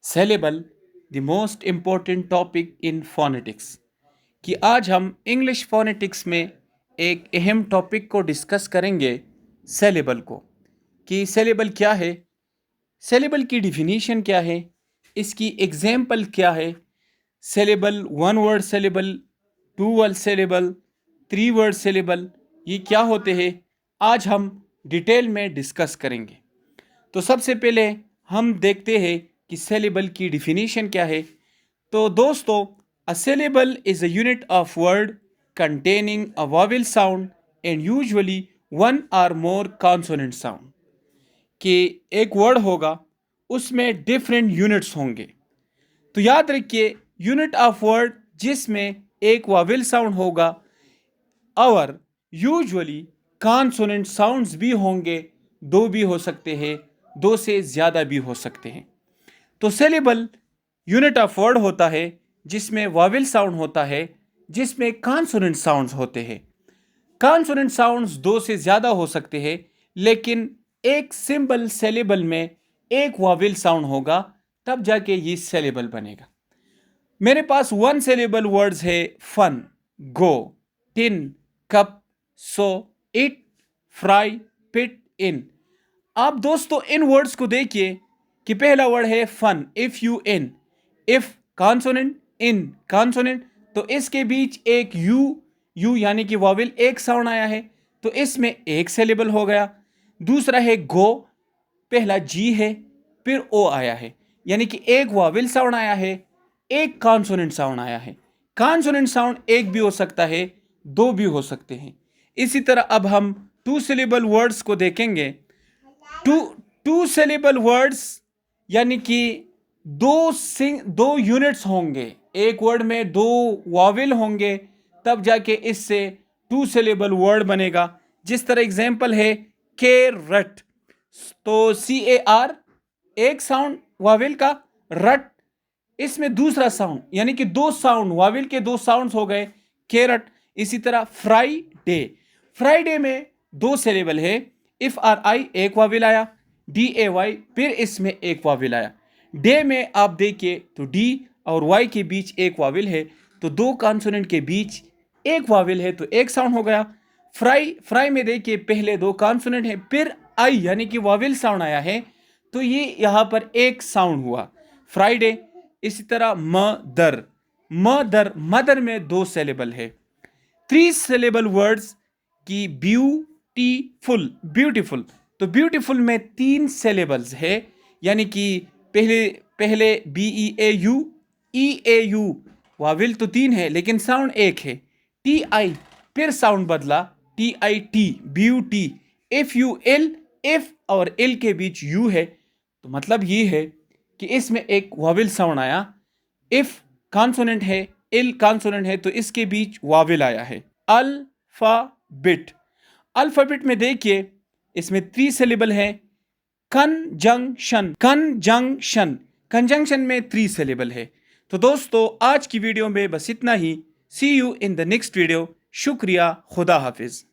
Saleable the most important topic in phonetics कि आज हम इंग्लिश फोनेटिक्स में एक अहम टॉपिक को डिस्कस करेंगे, सेलेबल को। कि सेलेबल क्या है, सेलेबल की डिफिनीशन क्या है, इसकी एग्जाम्पल क्या है, syllable one word syllable, two word syllable, three word syllable, ये क्या होते हैं, आज हम डिटेल में डिस्कस करेंगे। तो सबसे पहले हम देखते हैं कि सेलेबल की डिफिनीशन क्या है। तो दोस्तों, a syllable is a unit of word containing a vowel sound and usually one और मोर कॉन्सोनेंट साउंड। कि एक वर्ड होगा, उसमें डिफरेंट यूनिट्स होंगे। तो याद रखिए, यूनिट ऑफ वर्ड जिसमें एक वॉवेल साउंड होगा और यूजुअली कॉन्सोनेंट साउंड्स भी होंगे, दो भी हो सकते हैं, दो से ज़्यादा भी हो सकते हैं। तो सेलेबल यूनिट ऑफ वर्ड होता है जिसमें वॉवेल साउंड होता है, जिसमें कॉन्सोनेंट साउंड्स होते हैं। कॉन्सोनेंट साउंड्स दो से ज़्यादा हो सकते हैं, लेकिन एक सिंपल सेलेबल में एक वॉवेल साउंड होगा, तब जाके ये सेलेबल बनेगा। मेरे पास वन सेलेबल वर्ड्स है fun, go, tin, cup, so, it, fry, pit, in. आप दोस्तों इन वर्ड्स को देखिए कि पहला वर्ड है fun, if you in, if consonant, in consonant, तो इसके बीच एक यू यानी कि वॉवेल एक साउंड आया है, तो इसमें एक सेलेबल हो गया। दूसरा है गो, पहला जी है, फिर ओ आया है, यानी कि एक वॉवेल साउंड आया है, एक कॉन्सोनेंट साउंड आया है। कॉन्सोनेंट साउंड एक भी हो सकता है, दो भी हो सकते हैं। इसी तरह अब हम टू सिलेबल वर्ड्स को देखेंगे। टू टू सिलेबल वर्ड्स यानी कि दो यूनिट्स होंगे, एक वर्ड में दो वॉवेल होंगे, तब जाके इससे टू सिलेबल वर्ड बनेगा। जिस तरह एग्जाम्पल है कैरट, तो CAR एक साउंड वॉवेल का, रट इसमें दूसरा साउंड, यानी कि दो साउंड, वॉवेल के दो साउंड्स हो गए, कैरट। इसी तरह फ्राइडे, फ्राइडे में दो सिलेबल है, इफ आर आई एक वॉवेल आया, DAY फिर इसमें एक वॉवेल आया। डे में आप देखिए तो डी और वाई के बीच एक वॉवेल है, तो दो कॉन्सोनेंट के बीच एक वॉवेल है, तो एक साउंड हो गया। फ्राई में देखिए पहले दो कॉन्सोनेंट है, फिर आई यानी कि वॉवेल साउंड आया है, तो ये यहां पर एक साउंड हुआ, फ्राइडे। इसी तरह मदर में दो सिलेबल है। थ्री सिलेबल वर्ड्स की ब्यूटीफुल, ब्यूटीफुल, तो ब्यूटीफुल में तीन सिलेबल्स है, यानी कि पहले BEAU, EAU वाविल तो तीन है लेकिन साउंड एक है। TI फिर साउंड बदला, TIT, ब्यूटी। FUL, इफ और इल के बीच यू है, तो मतलब ये है कि इसमें एक वाविल साउंड आया। इफ कॉन्सोनेंट है, इल कॉन्सोनेंट है, तो इसके बीच वाविल आया है। अल्फाबेट, अल्फाबेट में देखिए इसमें थ्री सिलेबल है। कंजंक्शन, कंजंक्शन में थ्री सिलेबल है। तो दोस्तों आज की वीडियो में बस इतना ही। See you in the next video. शुक्रिया, खुदा हाफिज।